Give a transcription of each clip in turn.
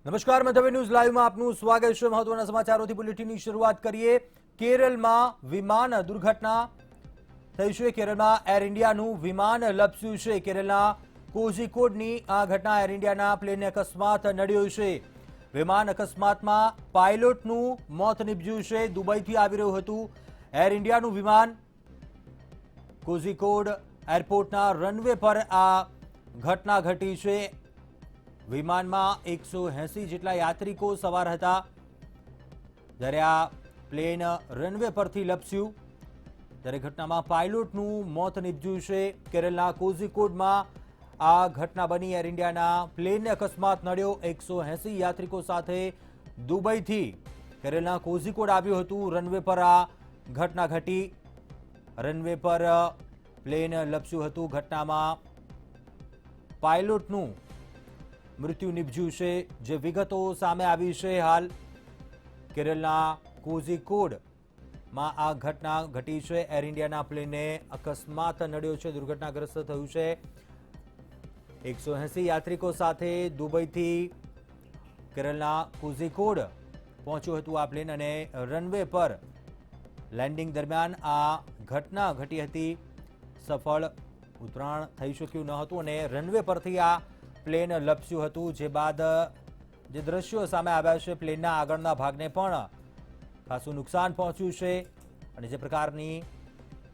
નમસ્કાર, મેં દવે ન્યૂઝ લાઈવમાં આપનું સ્વાગત છે। મહત્વના સમાચારોથી બુલેટિનની શરૂઆત કરીએ। કેરળમાં વિમાન દુર્ઘટના થઈ છે। કેરળમાં એર ઇન્ડિયાનું વિમાન લપસ્યું છે। કેરળના કોઝિકોડની આ ઘટના એર ઇન્ડિયાના પ્લેનને અકસ્માત નડ્યો છે। વિમાન અકસ્માતમાં પાયલોટનું મોત નીપજ્યું છે। દુબઈથી આવી રહ્યું હતું એર ઇન્ડિયાનું વિમાન। કોઝિકોડ એરપોર્ટના રનવે પર આ ઘટના ઘટી છે। વિમાનમાં 180 જેટલા યાત્રિકો સવાર હતા જ્યારે આ પ્લેન રનવે પરથી લપસ્યું ત્યારે ઘટનામાં પાયલોટનું મોત નીપજ્યું છે। કેરળના કોઝિકોડમાં આ ઘટના બની। એર ઇન્ડિયાના પ્લેનને અકસ્માત નડ્યો। 180 યાત્રિકો સાથે દુબઈથી કેરળના કોઝિકોડ આવ્યું હતું। રનવે પર આ ઘટના ઘટી। રનવે પર પ્લેન લપસ્યું હતું। ઘટનામાં પાયલોટનું મૃત્યુ નીપજ્યું છે। જે વિગતો સામે આવી છે હાલ કેરળના કોઝિકોડમાં આ ઘટના ઘટી છે। એર ઇન્ડિયાના પ્લેનને અકસ્માત નડ્યો છે, દુર્ઘટનાગ્રસ્ત થયું છે। 180 યાત્રિકો સાથે દુબઈથી કેરળના કોઝિકોડ પહોંચ્યું હતું આ પ્લેન અને રનવે પર લેન્ડિંગ દરમિયાન આ ઘટના ઘટી હતી। સફળ ઉતરાણ થઈ શક્યું ન હતું અને રનવે પરથી આ પ્લેન લપસ્યું હતું। જે બાદ જે દ્રશ્યો સામે આવ્યા છે પ્લેનના આગળના ભાગને પણ ખાસું નુકસાન પહોંચ્યું છે અને જે પ્રકારની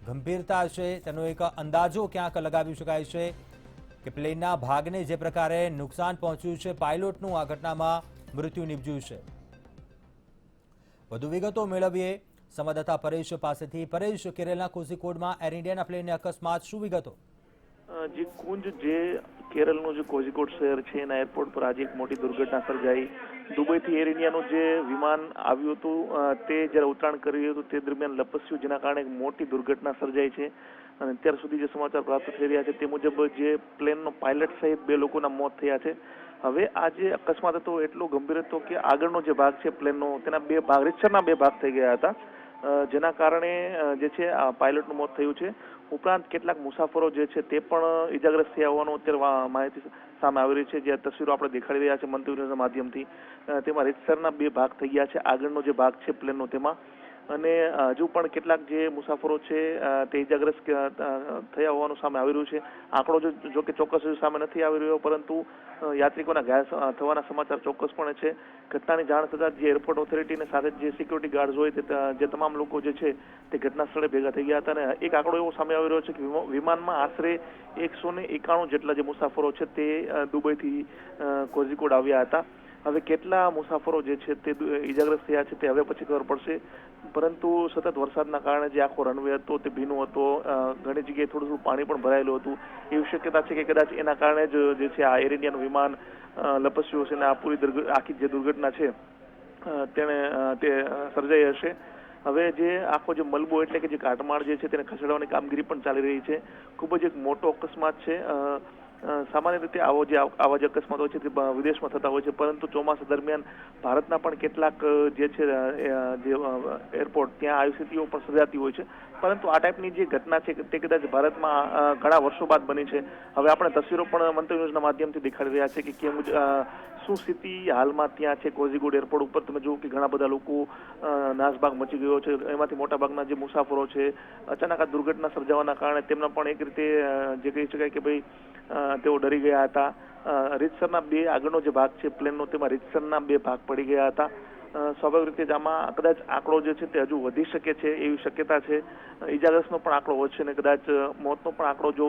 ગંભીરતા છે તેનો એક અંદાજો ક્યાંક લગાવી શકાય છે કે પ્લેનના ભાગને જે પ્રકારે નુકસાન પહોંચ્યું છે, પાયલોટનું આ ઘટનામાં મૃત્યુ નીપજ્યું છે। વધુ વિગતો મેળવીએ સંવાદદાતા પરેશ પાસેથી। પરેશ, કેરળના કોઝિકોડમાં એર ઇન્ડિયાના પ્લેનને અકસ્માત, શું વિગતો? જે કુંજ જે કેરળનું જે કોઝિકોડ શહેર છે એના એરપોર્ટ પર આજે એક મોટી દુર્ઘટના સર્જાઈ। દુબઈથી એર ઇન્ડિયાનું જે વિમાન આવ્યું હતું તે જ્યારે ઉતરાણ કરી રહ્યું હતું તે દરમિયાન લપસ્યું, જેના કારણે એક મોટી દુર્ઘટના સર્જાઈ છે અને અત્યાર સુધી જે સમાચાર પ્રાપ્ત થઈ રહ્યા છે તે મુજબ જે પ્લેનનો પાયલટ સહિત 2 લોકોના મોત થયા છે। હવે આ જે અકસ્માત હતો એટલો ગંભીર હતો કે આગળનો જે ભાગ છે પ્લેનનો તેના 2 ભાગ, રીતસરના 2 ભાગ થઈ ગયા હતા, જેના કારણે જે છે આ પાયલટનું મોત થયું છે। ઉપરાંત કેટલાક મુસાફરો જે છે તે પણ ઇજાગ્રસ્ત થયા હોવાનું અત્યારે માહિતી સામે આવી રહી છે। જે તસવીરો આપણે દેખાડી રહ્યા છે મંતવ્ય ન્યૂઝના માધ્યમથી, તેમાં રીતસરના 2 ભાગ થઈ ગયા છે આગળનો જે ભાગ છે પ્લેનનો તેમાં, અને હજુ પણ કેટલાક જે મુસાફરો છે તે ઇજાગ્રસ્ત થયા હોવાનું સામે આવી રહ્યું છે। આંકડો જો કે ચોક્કસ સામે નથી આવી રહ્યો, પરંતુ યાત્રિકોના ઘાયલ થવાના સમાચાર ચોક્કસપણે છે। ઘટનાની જાણ થતાં જે એરપોર્ટ ઓથોરિટી અને સાથે જે સિક્યુરિટી ગાર્ડ્સ હોય તે જે તમામ લોકો જે છે તે ઘટના સ્થળે ભેગા થઈ ગયા હતા અને એક આંકડો એવો સામે આવી રહ્યો છે કે વિમાનમાં આશરે 191 જેટલા જે મુસાફરો છે તે દુબઈથી કોઝિકોડ આવ્યા હતા। હવે કેટલા મુસાફરો જે છે તે ઇજાગ્રસ્ત થયા છે તે હવે પછી ખબર પડશે, પરંતુ સતત વરસાદના કારણે જે આખો રનવે હતો તે ભીનો હતો, ઘણી જગ્યાએ થોડું પાણી પણ ભરાયેલું હતું। એવી શક્યતા છે કે કદાચ એના કારણે જ જે છે આ એર ઇન્ડિયાનું વિમાન લપસ્યું હશે અને આ આખી જે દુર્ઘટના છે તે સર્જાઈ હશે। હવે જે આખો જે મલબો એટલે કે જે કાટમાળ જે છે તેને ખસેડવાની કામગીરી પણ ચાલી રહી છે। ખૂબ જ એક મોટો અકસ્માત છે। સામાન્ય રીતે આવા જે અકસ્માત હોય છે તે વિદેશમાં થતા હોય છે, પરંતુ ચોમાસા દરમિયાન ભારતના પણ કેટલાક જે છે જે એરપોર્ટ ત્યાં આવી સ્થિતિઓ પણ સર્જાતી હોય છે, પરંતુ આ ટાઈપની જે ઘટના છે તે કદાચ ભારતમાં ઘણા વર્ષો બાદ બની છે। હવે આપણે તસવીરો પણ મંતવ્ય ન્યૂઝના માધ્યમથી દેખાડી રહ્યા છે કે કેમ શું સ્થિતિ હાલમાં ત્યાં છે। કોઝિકોડ એરપોર્ટ ઉપર તમે જુઓ કે ઘણા બધા લોકો નાસભાગ મચી ગયો છે, એમાંથી મોટાભાગના જે મુસાફરો છે અચાનક આ દુર્ઘટના સર્જાવાના કારણે તેમના પણ એક રીતે જે કહી શકાય કે ભાઈ તેઓ ડરી ગયા હતા। રીતસરના 2 આગળનો જે ભાગ છે પ્લેનનો તેમાં રીતસરના 2 ભાગ પડી ગયા હતા। સ્વાભાવિક રીતે જ આમાં કદાચ આંકડો જે છે તે હજુ વધી શકે છે એવી શક્યતા છે। ઇજાગ્રસ્તનો પણ આંકડો વધશે અને કદાચ મોતનો પણ આંકડો જો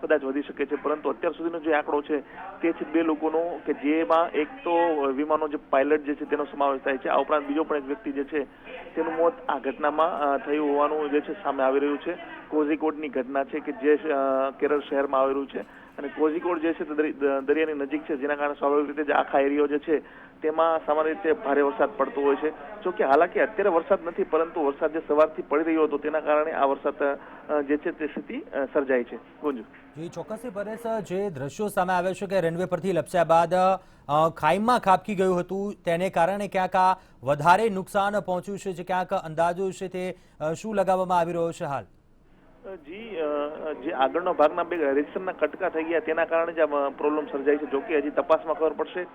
કદાચ વધી શકે છે, પરંતુ અત્યાર સુધીનો જે આંકડો છે તે છે 2 લોકોનો, કે જેમાં એક તો વિમાનનો જે પાયલટ જે છે તેનો સમાવેશ થાય છે। આ ઉપરાંત બીજો પણ એક વ્યક્તિ જે છે તેનું મોત આ ઘટનામાં થયું હોવાનું જે છે સામે આવી રહ્યું છે। કોઝિકોડની ઘટના છે કે જે કેરળ શહેરમાં આવેલું છે અને કોઝિકોડ જે છે તે દરિયાની નજીક છે, જેના કારણે સ્વાભાવિક રીતે જે આખા એરિયો જે છે તેમાં સામાન્ય રીતે ભારે વરસાદ પડતો હોય છે। જો કે હાલાકી અત્યારે વરસાદ નથી, પરંતુ વરસાદ જે સવારથી પડી રહ્યો હતો તેના કારણે આ વરસાદ જે છે તે સ્થિતિ સર્જાઈ છે। ગુંજુ જી, ચોક્કસથી પરેશ, જે દ્રશ્યો સામે આવે છે કે રનવે પરથી લપસ્યા બાદ ખાઈમાં ખાબકી ગયું હતું, તેને કારણે ક્યાંક આ વધારે નુકસાન પહોંચ્યું છે, જે ક્યાંક અંદાજો છે તે શું લગાવવામાં આવી રહ્યો છે હાલ? જી, જે આગળનો ભાગના 2 રીતસરના કટકા થઈ ગયા તેના કારણે જ આ પ્રોબ્લેમ સર્જાઈ છે। જોકે હજી તપાસમાં ખબર પડશે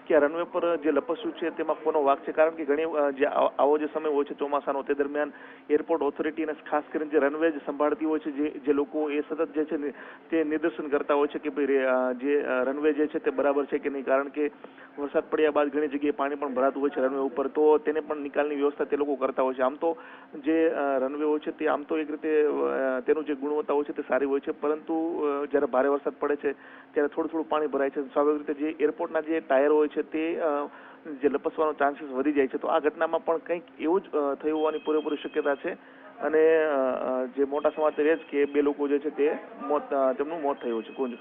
કે રનવે પર જે લપસ્યું છે તેમાં કોનો વાંક છે, કારણ કે ઘણી જે આવો જે સમય હોય છે ચોમાસાનો, તે દરમિયાન એરપોર્ટ ઓથોરિટી અને ખાસ કરીને જે રનવે સંભાળતી હોય છે જે લોકો, એ સતત જે છે ને તે નિદર્શન કરતા હોય છે કે ભાઈ જે રનવે જે છે તે બરાબર છે કે નહીં, કારણ કે વરસાદ પડ્યા બાદ ઘણી જગ્યાએ પાણી પણ ભરાતું હોય છે રનવે ઉપર, તો તેને પણ નિકાલની વ્યવસ્થા તે લોકો કરતા હોય છે. આમ તો જે રનવે હોય છે તે આમ તો એક રીતે તેનું જે ગુણવત્તા હોય છે તે સારી હોય છે, પરંતુ જ્યારે ભારે વરસાદ પડે છે ત્યારે થોડું પાણી ભરાય છે. સ્વાભાવિક રીતે જે એરપોર્ટના જે ટાયરો હોય છે તે જે લપસવાનો ચાન્સીસ વધી જાય છે. તો આ ઘટનામાં પણ કંઈક એવું જ થયું હોવાની પૂરેપૂરી શક્યતા છે, અને જે મોટા સમાચાર એ જ કે 2 લોકો જે છે તે તેમનું મોત થયું છે. કુંજ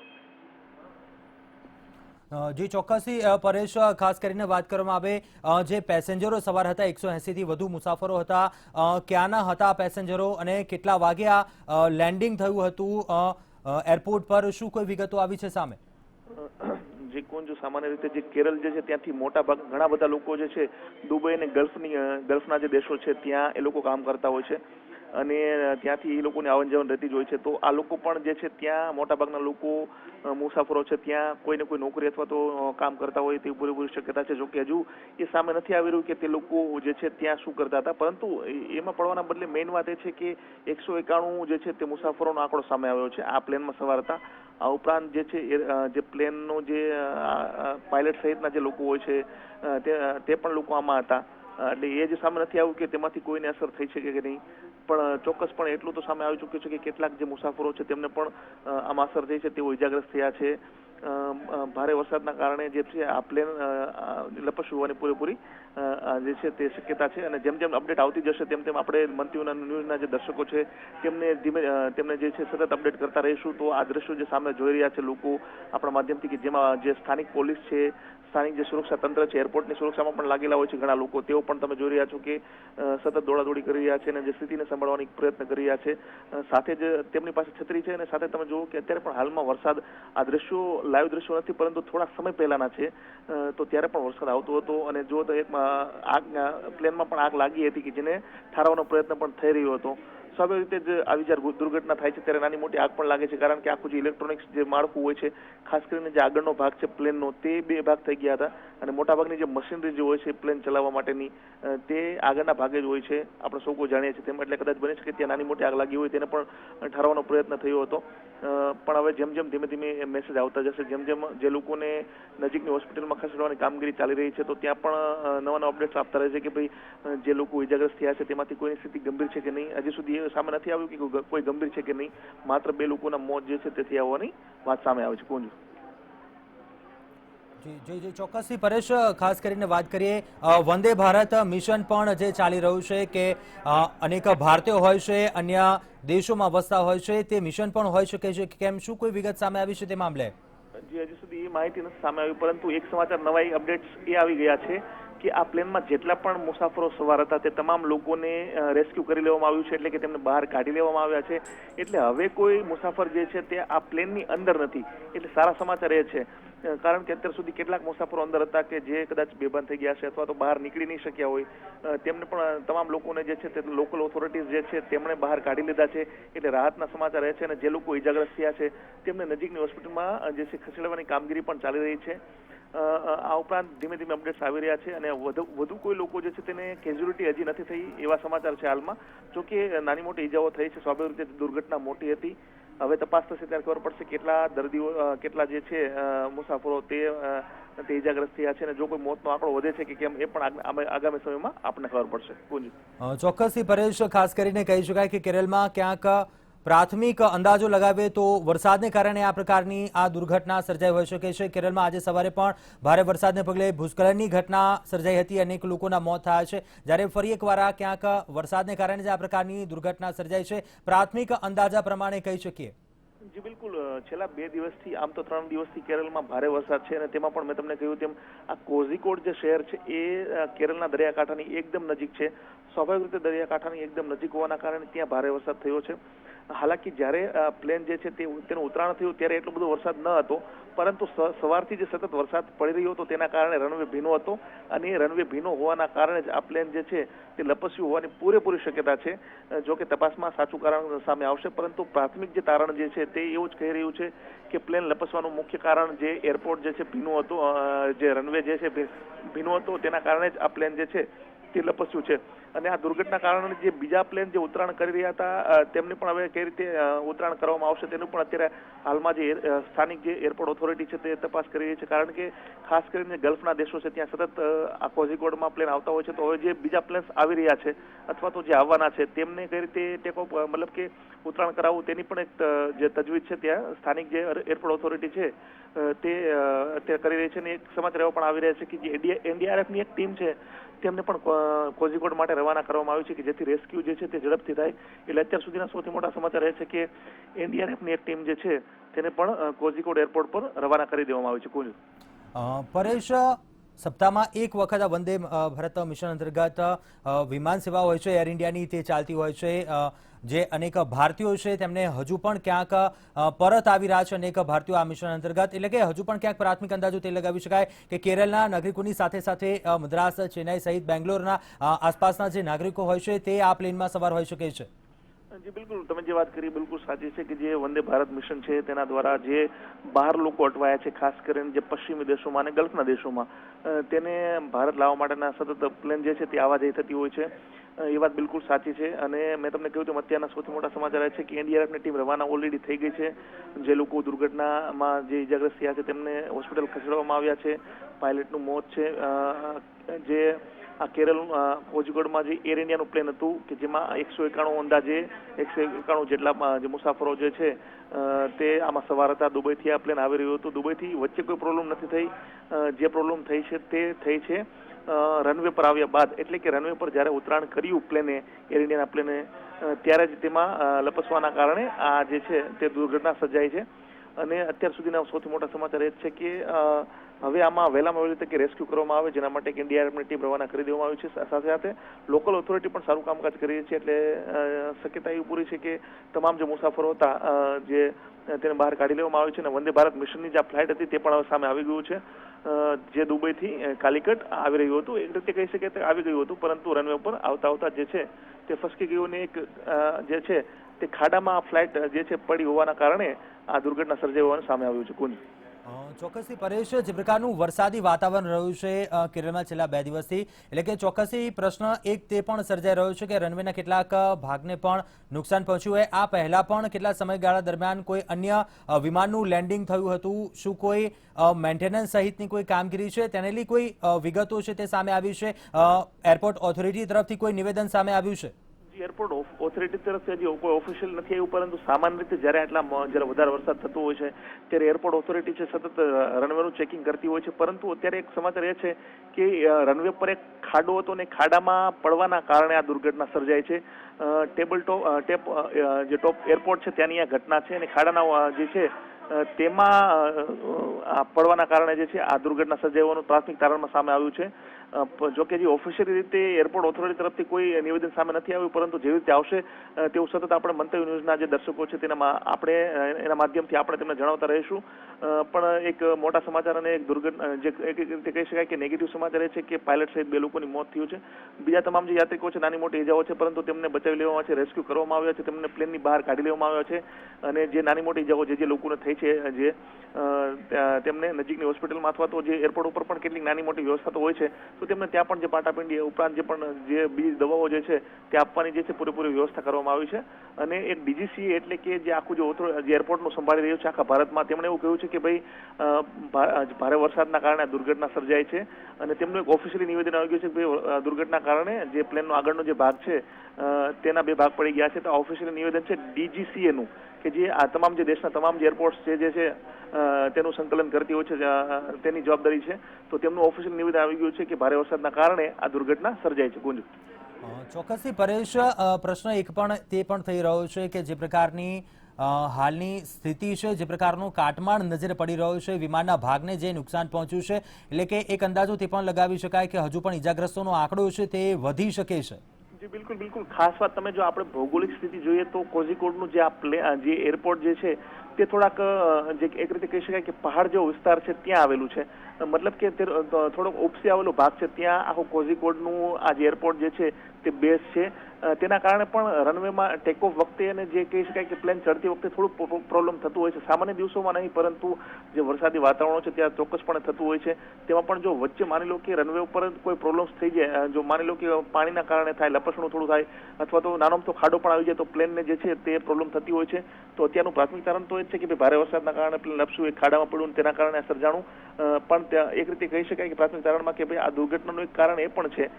જી ચોક્કસથી પરેશ, ખાસ કરીને વાત કરવામાં આવે જે પેસેન્જરો સવાર હતા, 180 થી વધુ મુસાફરો હતા, ક્યાંના હતા પેસેન્જરો અને કેટલા વાગે આ લેન્ડિંગ થયું હતું એરપોર્ટ પર, શું કોઈ વિગતો આવી છે સામે? જે કુંજ સામાન્ય રીતે જે કેરળ જે છે ત્યાંથી મોટા ભાગ ઘણા બધા લોકો જે છે દુબઈ અને ગલ્ફના જે દેશો છે ત્યાં એ લોકો કામ કરતા હોય છે, અને ત્યાંથી એ લોકોની આવન જાવન રહેતી જ હોય છે. તો આ લોકો પણ જે છે ત્યાં મોટાભાગના લોકો મુસાફરો છે ત્યાં કોઈને કોઈ નોકરી અથવા તો કામ કરતા હોય તેવી પૂરેપૂરી શક્યતા છે. જોકે હજુ એ સામે નથી આવી રહ્યું કે તે લોકો જે છે ત્યાં શું કરતા હતા, પરંતુ એમાં પડવાના બદલે મેઇન વાત એ છે કે 191 જે છે તે મુસાફરોનો આંકડો સામે આવ્યો છે આ પ્લેનમાં સવાર હતા. આ ઉપરાંત જે છે જે પ્લેનનો જે પાયલટ સહિતના જે લોકો હોય છે તે પણ લોકો આમાં હતા. એટલે એ જે સામે નથી આવ્યું કે તેમાંથી કોઈને અસર થઈ છે કે નહીં, પણ ચોક્કસપણે એટલું તો સામે આવી ચૂક્યું છે કે કેટલાક જે મુસાફરો છે તેમને પણ આમાં અસર થઈ છે, તેઓ ઇજાગ્રસ્ત થયા છે. ભારે વરસાદના કારણે જે છે આ પ્લેન લપસ્યું હોવાની પૂરેપૂરી જે છે તે શક્યતા છે, અને જેમ જેમ અપડેટ આવતી જશે તેમ તેમ આપણે મંત્રીઓના ન્યૂઝના જે દર્શકો છે તેમને જે છે સતત અપડેટ કરતા રહીશું. તો આ દ્રશ્યો જે સામે જોઈ રહ્યા છે લોકો આપણા માધ્યમથી, કે જેમાં જે સ્થાનિક પોલીસ છે, સ્થાનિક જે સુરક્ષા તંત્ર છે, એરપોર્ટની સુરક્ષામાં પણ લાગેલા હોય છે ઘણા લોકો, તેઓ પણ તમે જોઈ રહ્યા છો કે સતત દોડાદોડી કરી રહ્યા છે અને જે સ્થિતિને સંભાળવાની પ્રયત્ન કરી રહ્યા છે. સાથે જ તેમની પાસે છત્રી છે, અને સાથે તમે જુઓ કે અત્યારે પણ હાલમાં વરસાદ, આ દ્રશ્યો લાઈવ દ્રશ્યો નથી પરંતુ થોડા સમય પહેલાના છે, તો ત્યારે પણ વરસાદ આવતો હતો, અને જો તો એક પ્લેનમાં પણ આગ લાગી હતી કે જેને ઠારવાનો પ્રયત્ન પણ થઈ રહ્યો હતો. સ્વાભાવિક રીતે જ આવી જ્યારે દુર્ઘટના થાય છે ત્યારે નાની મોટી આગ પણ લાગે છે, કારણ કે આખું જે ઇલેક્ટ્રોનિક્સ જે માળખું હોય છે, ખાસ કરીને જે આગળનો ભાગ છે પ્લેનનો, તે 2 ભાગ થઈ ગયા હતા, અને મોટાભાગની જે મશીનરી જે હોય છે પ્લેન ચલાવવા માટેની તે આગળના ભાગે જ હોય છે, આપણે સૌ કોઈ જાણીએ છીએ તેમ. એટલે કદાચ બની શકે ત્યાં નાની મોટી આગ લાગી હોય, તેને પણ ઠારવાનો પ્રયત્ન થયો હતો. પણ હવે જેમ જેમ ધીમે ધીમે મેસેજ આવતા જશે, જેમ જેમ જે લોકોને નજીકની હોસ્પિટલમાં ખસેડવાની કામગીરી ચાલી રહી છે, તો ત્યાં પણ નવા અપડેટ્સ આપતા રહે છે કે ભાઈ જે લોકો ઇજાગ્રસ્ત થયા છે તેમાંથી કોઈની સ્થિતિ ગંભીર છે કે નહીં. હજી સુધી એ સામે નથી આવ્યું કે કોઈ ગંભીર છે કે નહીં, માત્ર 2 લોકોના મોત જે છે તે થયા હોવાની વાત સામે આવે છે. કુંજ જી ચોક્કસથી પરેશ, ખાસ કરીને વાત કરીએ વંદે ભારત મિશન પણ જે ચાલી રહ્યું છે કે અનેક ભારતીયો હોય છે, અન્ય દેશોમાં વસતા હોય છે, તે મિશન પણ હોઈ શકે છે કેમ, શું કોઈ વિગત સામે આવી છે તે મામલે? હજી સુધી એ માહિતી નથી સામે આવી, પરંતુ એક સમાચાર નવા અપડેટ્સ એ આવી ગયા છે કે આ પ્લેનમાં જેટલા પણ મુસાફરો સવાર હતા તે તમામ લોકોને રેસ્ક્યુ કરી લેવામાં આવ્યું છે, એટલે કે તેમને બહાર કાઢી લેવામાં આવ્યા છે. એટલે હવે કોઈ મુસાફર જે છે તે આ પ્લેનની અંદર નથી, એટલે સારા સમાચાર એ છે, કારણ કે અત્યાર સુધી કેટલાક મુસાફરો અંદર હતા કે જે કદાચ બેભાન થઈ ગયા છે અથવા તો બહાર નીકળી નહીં શક્યા હોય, તેમને પણ તમામ લોકોને જે છે તે લોકલ ઓથોરિટીઝ જે છે તેમણે બહાર કાઢી લીધા છે. એટલે રાહતના સમાચાર એ છે, અને જે લોકો ઇજાગ્રસ્ત થયા છે તેમને નજીકની હોસ્પિટલમાં જે છે ખસેડવાની કામગીરી પણ ચાલી રહી છે. આ ઉપરાંત ધીમે ધીમે અપડેટ્સ આવી રહ્યા છે, અને વધુ કોઈ લોકો જે છે તેને કેઝ્યુલિટી હજી નથી થઈ એવા સમાચાર છે હાલમાં. જોકે નાની મોટી ઈજાઓ થઈ છે, સ્વાભાવિક રીતે દુર્ઘટના મોટી હતી. હવે તપાસ થશે ત્યારે ખબર પડશે કેટલા દર્દીઓ, કેટલા જે છે મુસાફરો તે ઇજાગ્રસ્ત થયા છે, અને જો કોઈ મોતનો આંકડો વધે છે કે કેમ એ પણ આગામી સમયમાં આપણને ખબર પડશે. કુંજ ચોક્કસથી પરેશ, ખાસ કરીને કહી શકાય કે કેરળમાં ક્યાંક પ્રાથમિક અંદાજો લગાવે તો વરસાદને કારણે આ પ્રકારની આ દુર્ઘટના સર્જાઈ હોઈ શકે છે. કેરળમાં આજે સવારે પણ ભારે વરસાદને પગલે ભૂસ્ખલનની ઘટના સર્જાઈ હતી, અનેક લોકોના મોત થયા છે, જ્યારે ફરી એકવાર આ ક્યાંક વરસાદને કારણે જ આ પ્રકારની દુર્ઘટના સર્જાઈ છે, પ્રાથમિક અંદાજા પ્રમાણે કહી શકીએ. જી બિલકુલ, છેલ્લા 2 દિવસથી, આમ તો 3 દિવસથી કેરળમાં ભારે વરસાદ છે, અને તેમાં પણ મેં તમને કહ્યું તેમ આ કોઝિકોડ જે શહેર છે એ કેરળના દરિયાકાંઠાની એકદમ નજીક છે. સ્વાભાવિક રીતે દરિયાકાંઠાની એકદમ નજીક હોવાના કારણે ત્યાં ભારે વરસાદ થયો છે. હાલાકી જ્યારે પ્લેન જે છે તેનું ઉતરાણ થયું ત્યારે એટલો બધો વરસાદ ન હતો, પરંતુ સવારથી જે સતત વરસાદ પડી રહ્યો હતો તેના કારણે રનવે ભીનો હતો અને એ રનવે ભીનો હોવાના કારણે જ આ પ્લેન જે છે તે લપસ્યું હોવાની પૂરેપૂરી શક્યતા છે. જો કે તપાસમાં સાચું કારણ સામે આવશે, પરંતુ પ્રાથમિક જે તારણ જે છે તે એવું જ કહી રહ્યું છે કે પ્લેન લપસવાનું મુખ્ય કારણ જે એરપોર્ટ જે છે ભીનું હતું, જે રનવે જે છે ભીનું હતો તેના કારણે જ આ પ્લેન જે છે તે લપસ્યું છે. અને આ દુર્ઘટના કારણે જે બીજા પ્લેન જે ઉતરાણ કરી રહ્યા હતા તેમને પણ હવે કઈ રીતે ઉતરાણ કરવામાં આવશે તેનું પણ અત્યારે હાલમાં જે સ્થાનિક જે એરપોર્ટ ઓથોરિટી છે તે તપાસ કરી રહી છે. કારણ કે ખાસ કરીને ગલ્ફના દેશો છે ત્યાં સતત આ કોઝિકોડમાં પ્લેન આવતા હોય છે, તો હવે જે બીજા પ્લેન્સ આવી રહ્યા છે અથવા તો જે આવવાના છે તેમને કઈ રીતે ટેકો મતલબ કે ઉતરાણ કરાવવું તેની પણ એક જે તજવીજ છે ત્યાં સ્થાનિક જે એરપોર્ટ ઓથોરિટી છે તે અત્યારે કરી રહી છે. અને એક સમાચાર એવા પણ આવી રહ્યા છે કે જે એનડીઆરએફની એક ટીમ છે તેમને પણ કોઝિકોડ માટે રવાના કરવામાં આવ્યું છે કે જેથી રેસ્ક્યુ જે છે તે ઝડપથી થાય. એટલે અત્યાર સુધીના સૌથી મોટા સમાચાર એ છે કે એનડીઆરએફની એક ટીમ જે છે તેને પણ કોઝિકોડ એરપોર્ટ પર રવાના કરી દેવામાં આવી છે. કુંજ પરેશ, સપ્તાહમાં એક વખત આ વંદે ભારત મિશન અંતર્ગત વિમાન સેવા હોય છે એર ઇન્ડિયાની, તે ચાલતી હોય છે. જે અનેક ભારતીયો છે તેમને હજુ પણ ક્યાંક પરત આવી રહ્યા છે અનેક ભારતીયો આ મિશન અંતર્ગત, એટલે કે હજુ પણ ક્યાંક પ્રાથમિક અંદાજો તે લગાવી શકાય કે કેરળના નાગરિકોની સાથે સાથે મદ્રાસ, ચેન્નાઈ સહિત બેંગ્લોરના આસપાસના જે નાગરિકો હોય છે તે આ પ્લેનમાં સવાર હોઈ શકે છે. જી બિલકુલ, તમે જે વાત કરી બિલકુલ સાચી છે કે જે વંદે ભારત મિશન છે તેના દ્વારા જે બહાર લોકો અટવાયા છે, ખાસ કરીને જે પશ્ચિમી દેશોમાં અને ગલ્ફના દેશોમાં, તેને ભારત લાવવા માટેના સતત પ્લેન જે છે તે આવાજાઈ થતી હોય છે. એ વાત બિલકુલ સાચી છે. અને મેં તમને કહ્યું તેમ અત્યારના સૌથી મોટા સમાચાર છે કે એનડીઆરએફની ટીમ રવાના ઓલરેડી થઈ ગઈ છે. જે લોકો દુર્ઘટનામાં જે ઇજાગ્રસ્ત થયા છે તેમને હોસ્પિટલ ખસેડવામાં આવ્યા છે. પાયલટનું મોત છે. જે આ કેરળ કોઝિકોડમાં જે એર ઇન્ડિયાનું પ્લેન હતું કે જેમાં 191 અંદાજે 191 જેટલા જે મુસાફરો જે છે તે આમાં સવાર હતા. દુબઈથી આ પ્લેન આવી રહ્યું હતું. દુબઈથી વચ્ચે કોઈ પ્રોબ્લેમ નથી થઈ. જે પ્રોબ્લેમ થઈ છે તે થઈ છે રનવે પર આવ્યા બાદ, એટલે કે રનવે પર જ્યારે ઉતરાણ કર્યું પ્લેને, એર ઇન્ડિયાના પ્લેને, ત્યારે જ તેમાં લપસવાના કારણે આ જે છે તે દુર્ઘટના સર્જાઈ છે. અને અત્યાર સુધીના સૌથી મોટા સમાચાર એ જ છે કે હવે આમાં વહેલામાં વહેલી તકે રેસ્ક્યુ કરવામાં આવે, જેના માટે એનડીઆરએફની ટીમ રવાના કરી દેવામાં આવી છે. સાથે સાથે લોકલ ઓથોરિટી પણ સારું કામકાજ કરી રહી છે. એટલે શક્યતા એવી પૂરી છે કે તમામ જે મુસાફરો હતા જે તેને બહાર કાઢી લેવામાં આવે છે. અને વંદે ભારત મિશનની જે ફ્લાઇટ હતી તે પણ હવે સામે આવી ગયું છે. જે દુબઈથી કાલિકટ આવી રહ્યું હતું, એક રીતે કહી શકીએ કે આવી ગયું હતું, પરંતુ રનવે પર આવતા આવતા જે છે તે ફસકી ગયું અને એક જે છે તે ખાડામાં ફ્લાઇટ જે છે પડી હોવાના કારણે આ દુર્ઘટના સર્જાઈ હોવાનું સામે આવ્યું છે. કુંજ ચોક્કસથી પરેશ, જે પ્રકારનું વરસાદી વાતાવરણ રહ્યું છે કેરળમાં છેલ્લા 2 દિવસથી, એટલે કે ચોક્કસથી પ્રશ્ન એક તે પણ સર્જાઈ રહ્યો છે કે રનવેના કેટલાક ભાગને પણ નુકસાન પહોંચ્યું હોય. આ પહેલા પણ કેટલા સમયગાળા દરમિયાન કોઈ અન્ય વિમાનનું લેન્ડિંગ થયું હતું? શું કોઈ મેન્ટેનન્સ સહિતની કોઈ કામગીરી છે તેને લઈ કોઈ વિગતો છે તે સામે આવી છે? એરપોર્ટ ઓથોરિટી તરફથી કોઈ નિવેદન સામે આવ્યું છે? એરપોર્ટ ઓથોરિટી તરફથી હજી કોઈ ઓફિશિયલ નથી આવ્યું, પરંતુ સામાન્ય રીતે જ્યારે વધારે વરસાદ થતો હોય છે ત્યારે એરપોર્ટ ઓથોરિટી છે સતત રનવેનું ચેકિંગ કરતી હોય છે. પરંતુ અત્યારે એક સમાચાર એ છે કે રનવે પર એક ખાડો હતો અને ખાડામાં પડવાના કારણે આ દુર્ઘટના સર્જાઈ છે. જે ટોપ એરપોર્ટ છે ત્યાંની આ ઘટના છે અને ખાડાના જે છે તેમાં પડવાના કારણે જે છે આ દુર્ઘટના સર્જાઈ હોવાનું પ્રાથમિક તારણમાં સામે આવ્યું છે. જોકે જે ઓફિશિયલી રીતે એરપોર્ટ ઓથોરિટી તરફથી કોઈ નિવેદન સામે નથી આવ્યું, પરંતુ જેવી રીતે આવશે તેવું સતત આપણે મંતવ્ય ન્યૂઝના જે દર્શકો છે તેના આપણે એના માધ્યમથી આપણે તેમને જણાવતા રહીશું. પણ એક મોટા સમાચાર અને એક દુર્ઘટના જે એક રીતે કહી શકાય કે નેગેટિવ સમાચાર એ છે કે પાયલટ સહિત 2 લોકોની મોત થયું છે. બીજા તમામ જે યાત્રિકો છે નાની મોટી ઇજાઓ છે, પરંતુ તેમને બચાવી લેવામાં છે, રેસ્ક્યુ કરવામાં આવ્યા છે, તેમને પ્લેનની બહાર કાઢી લેવામાં આવ્યા છે. અને જે નાની મોટી ઇજાઓ જે લોકોને થઈ છે જે તેમને નજીકની હોસ્પિટલમાં અથવા તો જે એરપોર્ટ ઉપર પણ કેટલીક નાની મોટી વ્યવસ્થા તો હોય છે, તો તેમને ત્યાં પણ જે પાટાપિંડી ઉપરાંત જે બીજી દવાઓ જે છે તે આપવાની જે છે પૂરેપૂરી વ્યવસ્થા કરવામાં આવી છે. અને એક ડીજીસી એટલે કે જે આખું જે એરપોર્ટનું સંભાળી રહ્યું છે આખા ભારતમાં, તેમણે એવું કહ્યું છે કે ભાઈ ભારે વરસાદના કારણે દુર્ઘટના સર્જાઈ છે. અને તેમનું એક ઓફિશિયલી નિવેદન આવી ગયું છે કે ભાઈ દુર્ઘટના કારણે જે પ્લેનનો આગળનો જે ભાગ છે તેના 2 ભાગ પડી ગયા છે. તો આ ઓફિશિયલી નિવેદન છે ડીજીસીએનું, કે જે આ તમામ જે દેશના તમામ જે એરપોર્ટ્સ જે છે તેનું સંકલન કરતી હોય છે, તેની જવાબદારી છે. તો તેમનું ઓફિશિયલ નિવેદન આવી ગયું છે કે ભારે વરસાદના કારણે આ દુર્ઘટના સર્જાઈ છે. ગુંજ ચોક્કસથી પરેશ, પ્રશ્ન એક પણ તે પણ થઈ રહ્યો છે કે જે પ્રકારની હાલની સ્થિતિ છે, જે પ્રકારનું કાટમાળ નજરે પડી રહ્યો છે, વિમાનના ભાગને જે નુકસાન પહોંચ્યું છે, એટલે કે એક અંદાજો તે પણ લગાવી શકાય કે હજુ પણ ઇજાગ્રસ્તોનો આંકડો છે તે વધી શકે છે. જી બિલકુલ બિલકુલ ખાસ વાત તમે જો આપણે ભૌગોલિક સ્થિતિ જોઈએ તો કોઝિકોડનું જે એરપોર્ટ જે છે તે થોડાક જે એક રીતે કહી શકાય કે પહાડ જેવો વિસ્તાર છે ત્યાં આવેલું છે. મતલબ કે થોડોક ઉપસી આવેલો ભાગ છે ત્યાં આખું કોઝિકોડનું આ જે એરપોર્ટ જે છે તે બેઝ છે. તેના કારણે પણ રનવેમાં ટેક ઓફ વખતે અને જે કહી શકાય કે પ્લેન ચડતી વખતે થોડું પ્રોબ્લેમ થતું હોય છે. સામાન્ય દિવસોમાં નહીં, પરંતુ જે વરસાદી વાતાવરણ છે ત્યાં ચોક્કસપણે થતું હોય છે. તેમાં પણ જો વચ્ચે માની લો કે રનવે ઉપર કોઈ પ્રોબ્લેમ્સ થઈ જાય, જો માની લો કે પાણીના કારણે થાય, લપસણું થોડું થાય અથવા તો નાનો તો ખાડો પણ આવી જાય તો પ્લેનને જે છે તે પ્રોબ્લેમ થતી હોય છે. તો અત્યારનું પ્રાથમિક કારણ તો એ છે કે ભાઈ ભારે વરસાદના કારણે પ્લેન લપસ્યું, એક ખાડામાં પડ્યું, તેના કારણે આ સર્જાણું. પણ ત્યાં એક રીતે કહી શકાય કે પ્રાથમિક તારણમાં કે ભાઈ આ દુર્ઘટનાનું એક કારણ એ પણ છે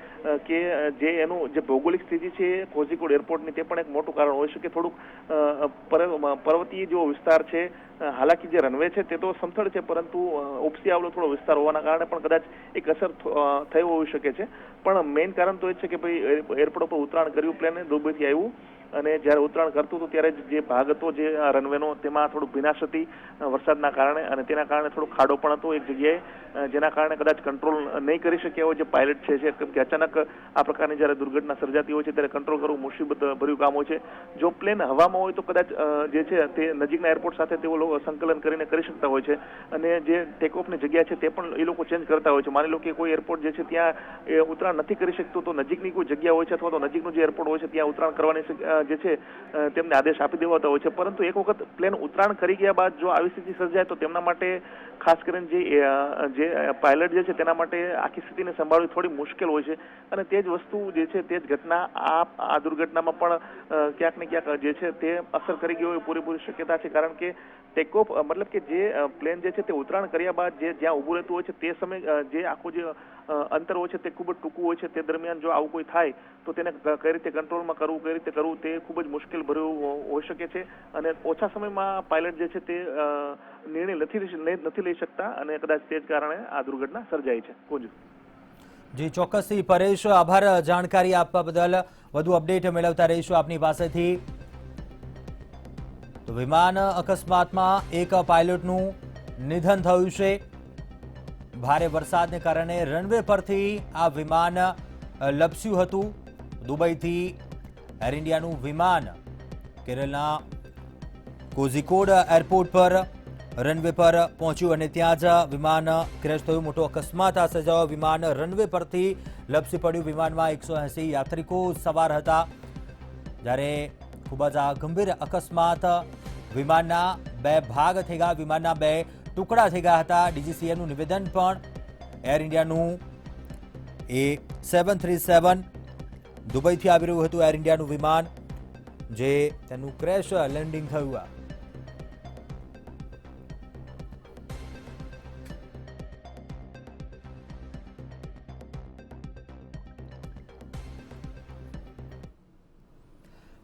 કે જે એનું જે ભૌગોલિક સ્થિતિ છે કોઝિકોડ એરપોર્ટની, તે પણ એક મોટું કારણ હોઈ શકે. થોડુંક પર્વતીય જેવો વિસ્તાર છે. હાલાકી જે રનવે છે તે તો સમથળ છે, પરંતુ ઉપસી આવેલો થોડો વિસ્તાર હોવાના કારણે પણ કદાચ એક અસર થઈ હોઈ શકે છે. પણ મેઇન કારણ તો એ છે કે ભાઈ એરપોર્ટ પર ઉતરાણ કર્યું પ્લેને, દુબઈથી આવ્યું અને જ્યારે ઉતરાણ કરતું હતું ત્યારે જે ભાગ હતો જે રનવેનો તેમાં થોડું ભીનાશ હતી વરસાદના કારણે, અને તેના કારણે થોડો ખાડો પણ હતો એક જગ્યાએ, જેના કારણે કદાચ કંટ્રોલ નહીં કરી શક્યા હોય જે પાયલટ છે. કેમ કે અચાનક આ પ્રકારની જ્યારે દુર્ઘટના સર્જાતી હોય છે ત્યારે કંટ્રોલ કરવું મુસીબત ભર્યું કામ હોય છે. જો પ્લેન હવામાં હોય તો કદાચ જે છે તે નજીકના એરપોર્ટ સાથે તેઓ લોકો સંકલન કરીને કરી શકતા હોય છે, અને જે ટેક ઓફની જગ્યા છે તે પણ એ લોકો ચેન્જ કરતા હોય છે. માની લો કે કોઈ એરપોર્ટ જે છે ત્યાં ઉતરાણ નથી કરી શકતું તો નજીકની કોઈ જગ્યા હોય છે અથવા તો નજીકનું જે એરપોર્ટ હોય છે ત્યાં ઉતરાણ કરવાની જે છે તેમને આદેશ આપી દેવાતા હોય છે. પરંતુ એક વખત પ્લેન ઉતરાણ કરી ગયા બાદ જો આવી સ્થિતિ સર્જાય તો તેમના માટે ખાસ કરીને જે પાયલટ જે છે તેના માટે આખી સ્થિતિને સંભાળવી થોડી મુશ્કેલ હોય છે. અને તે જ વસ્તુ જે છે તે જ ઘટના આ દુર્ઘટનામાં પણ ક્યાંક ને ક્યાંક જે છે તે અસર કરી ગઈ હોય પૂરેપૂરી શક્યતા છે. કારણ કે ટેક ઓફ મતલબ કે જે પ્લેન જે છે તે ઉતરાણ કર્યા બાદ જ્યાં ઊભું રહેતું હોય છે તે સમય જે આખું જે અંતર હોય છે તે ખૂબ જ ટૂંકું હોય છે. તે દરમિયાન જો આવું કોઈ થાય તો તેને કઈ રીતે કંટ્રોલમાં કરવું, કઈ રીતે કરવું તે ખૂબ જ મુશ્કેલ ભર્યું હોઈ શકે છે. અને ઓછા સમયમાં પાયલટ જે છે તે નિર્ણય નથી લઈ શકતા, અને કદાચ તે જ કારણે આ દુર્ઘટના સર્જાઈ છે. કોંજુ જી ચોક્કસથી પરેશ, આભાર જાણકારી આપવા બદલ. વધુ અપડેટ મેળવતા રહીશું આપની પાસેથી. તો વિમાન અકસ્માતમાં એક પાયલોટનું નિધન થયું છે. ભારે વરસાદને કારણે રનવે પરથી આ વિમાન લપસ્યું હતું. દુબઈથી એર ઇન્ડિયાનું વિમાન કેરળના કોઝિકોડ એરપોર્ટ પર રનવે પર પહોંચ્યું અને ત્યાં જ વિમાન ક્રેશ થયું. મોટો અકસ્માત આ સર્જાયો. વિમાન રનવે પરથી લપસી પડ્યું. વિમાનમાં 180 યાત્રિકો સવાર હતા. જ્યારે ખૂબ જ આ ગંભીર અકસ્માત, વિમાનના બે ભાગ થઈ ગયા, વિમાનના બે ટુકડા થઈ ગયા હતા. ડીજીસીએનું નિવેદન પણ એર ઇન્ડિયાનું એ 737 દુબઈથી આવી રહ્યું હતું એર ઇન્ડિયાનું વિમાન, જે તેનું ક્રેશ લેન્ડિંગ થયું.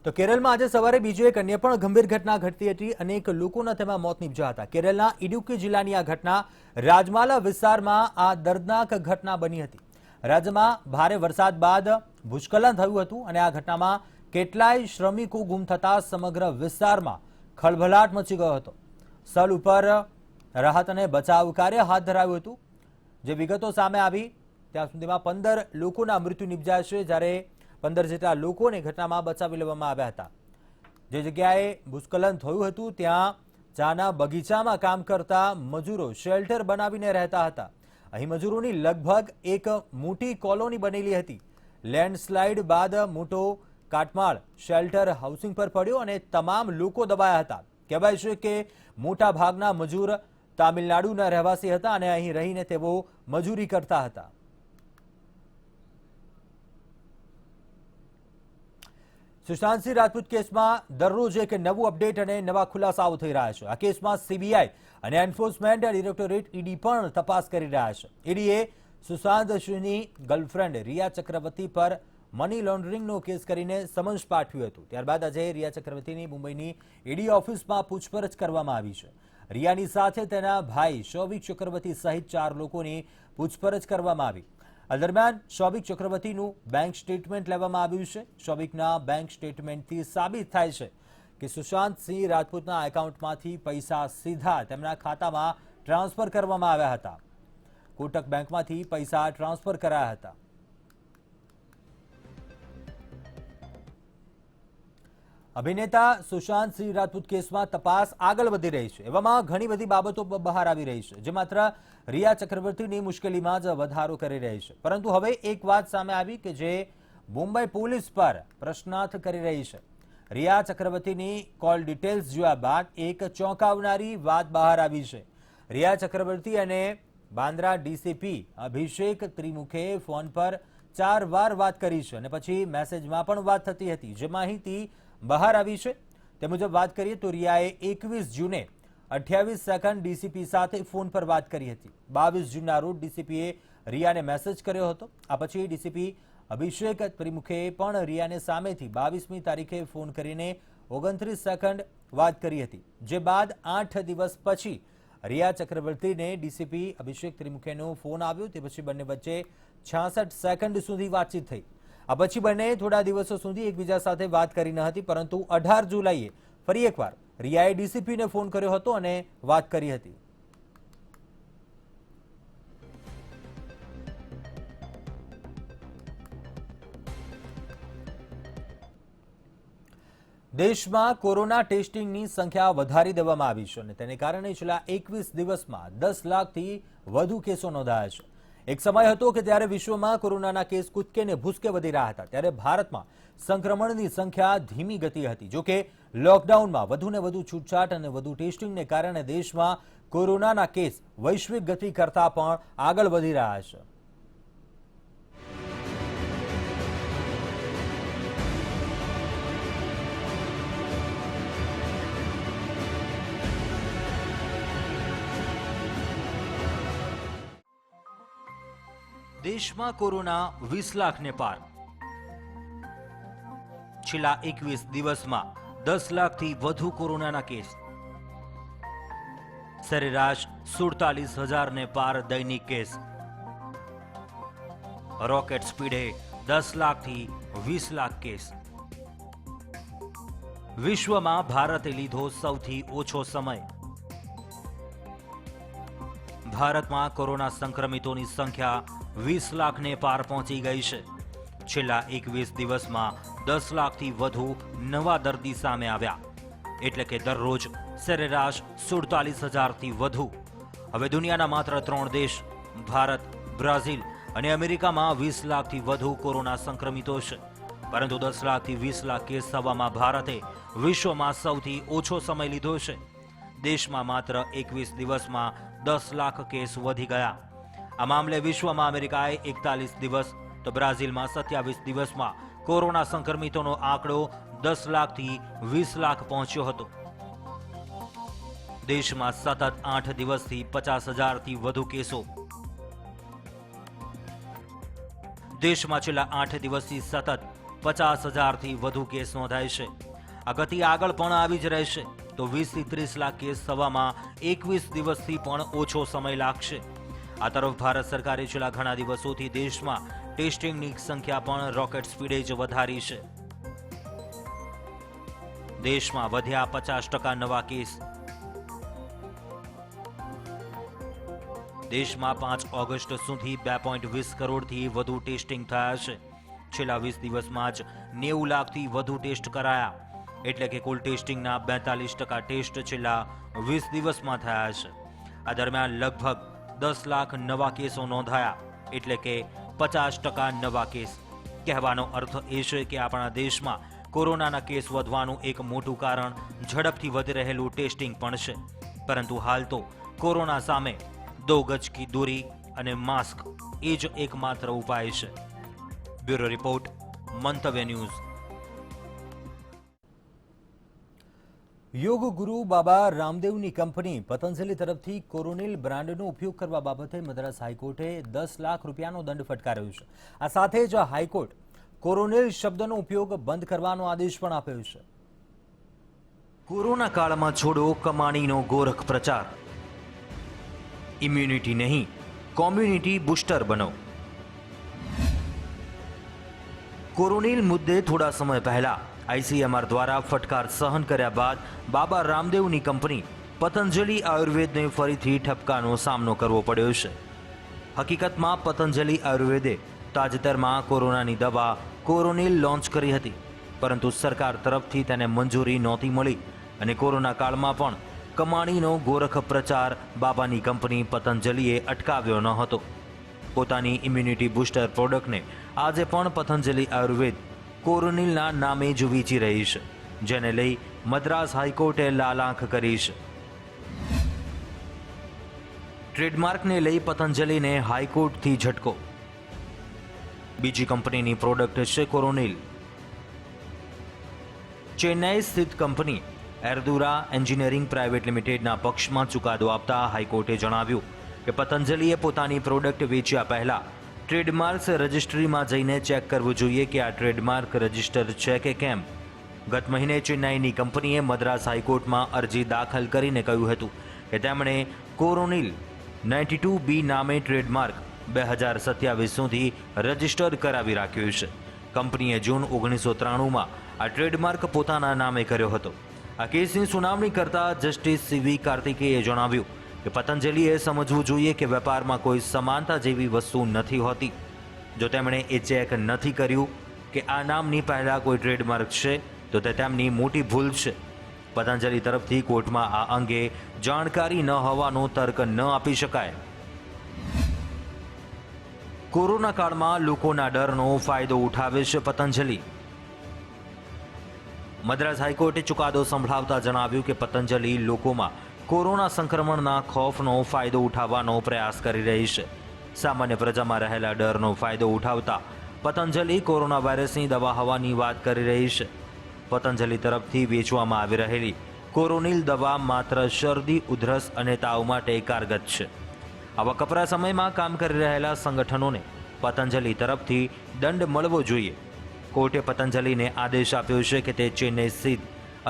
તો કેરળમાં આજે સવારે બીજી એક અન્ય પણ ગંભીર ઘટના ઘટતી હતી. અનેક લોકોના તેમાં મોત નીપજ્યા હતા. કેરળના ઇડુક્કી જિલ્લાની આ ઘટના રાજમાલા વિસ્તારમાં આ દર્દનાક ઘટના બની હતી. રાજ્યમાં ભારે વરસાદ બાદ ભૂસ્ખલન થયું હતું અને આ ઘટનામાં કેટલાય શ્રમિકો ગુમ થતા સમગ્ર વિસ્તારમાં ખળભળાટ મચી ગયો હતો. સ્થળ ઉપર રાહત અને બચાવ કાર્ય હાથ ધરાયું હતું. જે વિગતો સામે આવી ત્યાં સુધીમાં 15 લોકોના મૃત્યુ નિપજ્યા છે, જ્યારે 15 જેટલા લોકોને ઘટનામાં બચાવી લેવામાં આવ્યા હતા. જે જગ્યાએ ભૂસ્ખલન થયું હતું ત્યાં ચાના બગીચામાં કામ કરતા મજૂરો શેલ્ટર બનાવીને રહેતા હતા. અહીં મજૂરોની લગભગ એક મોટી કોલોની બનેલી હતી. લેન્ડસ્લાઇડ બાદ મોટો કાટમાળ શેલ્ટર હાઉસિંગ પર પડ્યો અને તમામ લોકો દબાયા હતા. કહેવાય છે કે મોટા ભાગના મજૂર તામિલનાડુના રહેવાસી હતા અને અહીં રહીને તેઓ મજૂરી કરતા હતા. સુશાંત સિંહ રાજપૂત કેસમાં દરરોજ એક નવું અપડેટ અને નવા ખુલાસાઓ થઈ રહ્યા છે. આ કેસમાં સીબીઆઈ અને એન્ફોર્સમેન્ટ ડિરેક્ટોરેટ ઈડી પણ તપાસ કરી રહ્યા છે. ઈડીએ સુશાંત સિંહની ગર્લફ્રેન્ડ રિયા ચક્રવર્તી પર મની લોન્ડરિંગનો કેસ કરીને સમન્સ પાઠવ્યું હતું. ત્યારબાદ આજે રિયા ચક્રવર્તીની મુંબઈની ઈડી ઓફિસમાં પૂછપરછ કરવામાં આવી છે. રિયાની સાથે તેના ભાઈ શૌવિક ચક્રવર્તી સહિત 4 લોકોની પૂછપરછ કરવામાં આવી. આ દરમિયાન શૌવિક ચક્રવર્તીનું બેંક સ્ટેટમેન્ટ લેવામાં આવ્યું છે. શૌવિકના બેંક સ્ટેટમેન્ટથી સાબિત થાય છે કે સુશાંત સિંહ રાજપૂતના એકાઉન્ટમાંથી પૈસા સીધા તેમના ખાતામાં ટ્રાન્સફર કરવામાં આવ્યા હતા. કોટક બેંકમાંથી પૈસા ટ્રાન્સફર કરાયા હતા. અભિનેતા સુશાંત સિંહ રાજપૂત કેસમાં તપાસ આગળ વધી રહી છે. એવામાં ઘણી બધી બાબતો બહાર આવી રહી છે, જે માત્ર રિયા ચક્રવર્તીની મુશ્કેલીમાં જ વધારો કરી રહી છે. પરંતુ હવે એક વાત સામે આવી કે જે મુંબઈ પોલીસ પર પ્રશ્નાર્થ કરી રહી છે. રિયા ચક્રવર્તીની કોલ ડિટેલ્સ જોયા બાદ એક ચોંકાવનારી વાત બહાર આવી છે. રિયા ચક્રવર્તી અને બાંદ્રા ડીસીપી અભિષેક ત્રિમુખે ફોન પર 4 વાર વાત કરી છે અને પછી મેસેજમાં પણ વાત થતી હતી. જે માહિતી બહાર આવી છે તે મુજબ વાત કરીએ તો રિયાએ 21 જૂને 28 સેકન્ડ ડીસીપી સાથે ફોન પર વાત કરી હતી. 22 જૂનના રોજ ડીસીપીએ રિયાને મેસેજ કર્યો હતો. આ પછી ડીસીપી અભિષેક ત્રિમુખે પણ રિયાને સામેથી 22મી તારીખે ફોન કરીને 29 સેકન્ડ વાત કરી હતી. જે બાદ 8 દિવસ પછી રિયા ચક્રવર્તીને ડીસીપી અભિષેક ત્રિમુખેનો ફોન આવ્યો. તે પછી બંને વચ્ચે 66 સેકન્ડ સુધી વાતચીત થઈ. આ પછી બંને થોડા દિવસો સુધી એકબીજા સાથે વાત કરી ન હતી, પરંતુ 18 જુલાઈએ ફરી એકવાર રિયાએ ડીસીપીને ફોન કર્યો હતો અને વાત કરી હતી. દેશમાં કોરોના ટેસ્ટિંગની સંખ્યા વધારી દેવામાં આવી છે અને તેને કારણે છેલ્લા 21 દિવસમાં 10 લાખથી વધુ કેસો નોંધાયા છે. એક સમય હતો કે ત્યારે વિશ્વમાં કોરોનાના કેસ કૂદકે ને ભૂસકે વધી રહ્યા હતા, ત્યારે ભારતમાં સંક્રમણની સંખ્યા ધીમી ગતિ હતી. જોકે લોકડાઉનમાં વધુને વધુ છૂટછાટ અને વધુ ટેસ્ટિંગને કારણે દેશમાં કોરોનાના કેસ વૈશ્વિક ગતિ કરતાં પણ આગળ વધી રહ્યા છે. દેશમાં કોરોના 20 લાખને પાર. છેલ્લા 21 દિવસમાં 10 લાખથી વધુ કોરોનાના કેસ. સરેરાશ 47,000ને પાર દૈનિક કેસ. રોકેટ સ્પીડે 10 લાખથી 20 લાખ કેસ. વિશ્વમાં ભારતે લીધો સૌથી ઓછો સમય. ભારતમાં કોરોના સંક્રમિતોની સંખ્યા 20 લાખને પાર પહોંચી ગઈ છે. છેલ્લા 21 દિવસમાં 10 લાખથી વધુ નવા દર્દી સામે આવ્યા, એટલે કે દરરોજ સરેરાશ 47,000થી વધુ. હવે દુનિયાના માત્ર 3 દેશ ભારત, બ્રાઝિલ અને અમેરિકામાં 20 લાખથી વધુ કોરોના સંક્રમિતો છે. પરંતુ 10 લાખથી 20 લાખ કેસ થવામાં ભારતે વિશ્વમાં સૌથી ઓછો સમય લીધો છે. દેશમાં માત્ર 21 દિવસમાં 10 લાખ કેસ વધી ગયા. આ મામલે વિશ્વમાં અમેરિકાએ 41 દિવસ તો બ્રાઝિલમાં 27 દિવસમાં કોરોના સંક્રમિતોનો આંકડો 10 લાખથી 20 લાખ પહોંચ્યો હતો. દેશમાં સતત 8 દિવસથી 50,000થી વધુ કેસો. દેશમાં છેલ્લા 8 દિવસથી સતત 50,000થી વધુ કેસ નોંધાય છે. આ ગતિ આગળ પણ આવી જ રહેશે તો 20થી 30 લાખ કેસ થવામાં 21 દિવસથી પણ ઓછો સમય લાગશે. આ તરફ ભારત સરકારે છેલ્લા ઘણા દિવસોથી દેશમાં ટેસ્ટિંગની સંખ્યા પણ રોકેટ સ્પીડે જ વધારી છે. દેશમાં વધ્યા 50% નવા કેસ. દેશમાં 5 ઓગસ્ટ સુધી 2.20 કરોડથી વધુ ટેસ્ટિંગ થયા છે. છેલ્લા 20 દિવસમાં જ 90 લાખથી વધુ ટેસ્ટ કરાયા, એટલે કે કુલ ટેસ્ટિંગના 42% ટેસ્ટ છેલ્લા 20 દિવસમાં થયા છે. આ દરમિયાન લગભગ 10 લાખ નવા કેસો નોંધાયા, એટલે કે 50% નવા કેસ. કહેવાનો અર્થ એ છે કે આપણા દેશમાં કોરોનાના કેસ વધવાનું એક મોટું કારણ ઝડપથી વધી રહેલું ટેસ્ટિંગ પણ છે. પરંતુ હાલ તો કોરોના સામે 2 ગજ કી દૂરી અને માસ્ક એ જ એકમાત્ર ઉપાય છે. બ્યુરો રિપોર્ટ, મંતવ્ય ન્યૂઝ. યોગ ગુરુ બાબા રામદેવની કંપની પતંજલિ તરફથી કોરોનિલ બ્રાન્ડનો ઉપયોગ કરવા બાબતે મદ્રાસ હાઈકોર્ટે 10 લાખ રૂપિયાનો દંડ ફટકાર્યો છે. આ સાથે જ હાઈકોર્ટ કોરોનિલ શબ્દનો ઉપયોગ બંધ કરવાનો આદેશ પણ આપ્યો છે. કોરોના કાળમાં છોડો કમાણીનો ગોરખ પ્રચાર. ઇમ્યુનિટી નહીં, કોમ્યુનિટી બુસ્ટર બનો. કોરોનિલ મુદ્દે થોડા સમય પહેલા આઈસીએમઆર દ્વારા ફટકાર સહન કર્યા બાદ બાબા રામદેવની કંપની પતંજલિ આયુર્વેદને ફરીથી ઠપકાનો સામનો કરવો પડ્યો છે. હકીકતમાં પતંજલિ આયુર્વેદે તાજેતરમાં કોરોનાની દવા કોરોનિલ લોન્ચ કરી હતી. પરંતુ સરકાર તરફથી તેને મંજૂરી નહોતી મળી અને કોરોના કાળમાં પણ કમાણીનો ગોરખ પ્રચાર બાબાની કંપની પતંજલિએ અટકાવ્યો ન હતો. પોતાની ઇમ્યુનિટી બૂસ્ટર પ્રોડક્ટને આજે પણ પતંજલિ આયુર્વેદ કોરોનિલના નામે જ વેચી રહી છે, જેને લઈ મદ્રાસ હાઈકોર્ટે લાલ આંખ કરી છે. ટ્રેડમાર્કને લઈ પતંજલિને હાઈકોર્ટથી ઝટકો. બીજી કંપનીની પ્રોડક્ટ છે કોરોનિલ. ચેન્નઈ સ્થિત કંપની એર્દુરા એન્જિનિયરિંગ પ્રાઇવેટ લિમિટેડના પક્ષમાં ચુકાદો આપતા હાઈકોર્ટે જણાવ્યું કે પતંજલિએ પોતાની પ્રોડક્ટ વેચ્યા પહેલા ટ્રેડમાર્ક્સ રજિસ્ટ્રીમાં જઈને ચેક કરવું જોઈએ કે આ ટ્રેડમાર્ક રજિસ્ટર છે કે કેમ. ગત મહિને ચેન્નાઈની કંપનીએ મદ્રાસ હાઈકોર્ટમાં અરજી દાખલ કરીને કહ્યું હતું કે તેમણે કોરોનિલ 92B નામે ટ્રેડમાર્ક 2027 સુધી રજિસ્ટર કરાવી રાખ્યું છે. કંપનીએ જૂન 1993માં આ ટ્રેડમાર્ક પોતાના નામે કર્યો હતો. આ કેસની સુનાવણી કરતા જસ્ટિસ CV કાર્તિકેયે જણાવ્યું કે પતંજલિએ સમજવું જોઈએ કે વેપારમાં કોઈ સમાનતા જેવી વસ્તુ નથી હોતી. જો તેમણે એ ચેક નથી કર્યું કે આ નામની પહેલાં કોઈ ટ્રેડમાર્ક છે તો તે તેમની મોટી ભૂલ છે. પતંજલિ તરફથી કોર્ટમાં આ અંગે જાણકારી ન હોવાનો તર્ક ન આપી શકાય. કોરોના કાળમાં લોકોના ડરનો ફાયદો ઉઠાવે છે પતંજલિ. મદ્રાસ હાઈકોર્ટે ચુકાદો સંભળાવતા જણાવ્યું કે પતંજલિ લોકોમાં કોરોના સંક્રમણના ખોફનો ફાયદો ઉઠાવવાનો પ્રયાસ કરી રહી છે. સામાન્ય પ્રજામાં રહેલા ડરનો ફાયદો ઉઠાવતા પતંજલિ કોરોના વાયરસની દવા હોવાની વાત કરી રહી છે. પતંજલિ તરફથી વેચવામાં આવી રહેલી કોરોનિલ દવા માત્ર શરદી, ઉધરસ અને તાવ માટે કારગત છે. આવા કપરા સમયમાં કામ કરી રહેલા સંગઠનોને પતંજલિ તરફથી દંડ મળવો જોઈએ. કોર્ટે પતંજલિને આદેશ આપ્યો છે કે તે ચેન્નઈ સ્થિત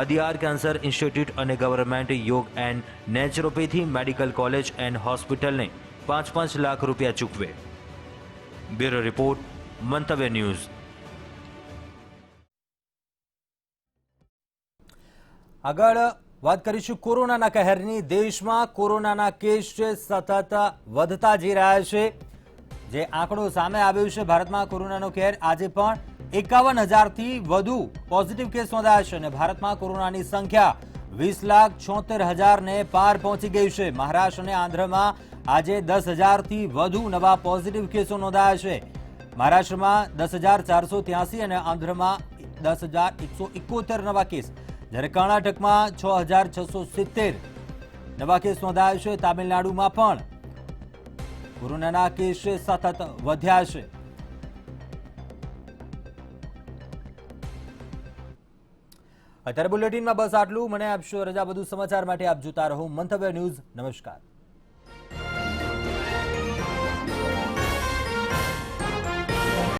અદિયાર કેન્સર ઇન્સ્ટિટ્યૂટ અને ગવર્મેન્ટ યોગ and naturopathy medical college and હોસ્પિટલને 5-5 લાખ રૂપિયા ચૂકવે. બ્યુરો રિપોર્ટ, મંતવ્ય ન્યૂઝ. આગળ વાત કરીશું કોરોનાના કહેરની. દેશમાં કોરોનાના કેસ છે સતત વધતા જઈ રહ્યા છે. જે આંકડો સામે આવ્યો છે, ભારતમાં કોરોનાનો કહેર આજે પણ 51,000થી વધુ પોઝિટિવ કેસ નોંધાયા છે અને ભારતમાં કોરોનાની સંખ્યા 20,76,000ને પાર પહોંચી ગઈ છે. મહારાષ્ટ્ર અને આંધ્રમાં આજે 10,000થી વધુ નવા પોઝિટિવ કેસો નોંધાયા છે. મહારાષ્ટ્રમાં 10,483 અને આંધ્રમાં 10,171 નવા કેસ, જ્યારે કર્ણાટકમાં 6,670 નવા કેસ નોંધાયા છે. તામિલનાડુમાં પણ કોરોનાના કેસ સતત વધ્યા છે. અત્યારે બુલેટિનમાં બસ આટલું. મને આપશો રજા. વધુ સમાચાર માટે આપ જોતા રહો મંતવ્ય ન્યૂઝ. નમસ્કાર.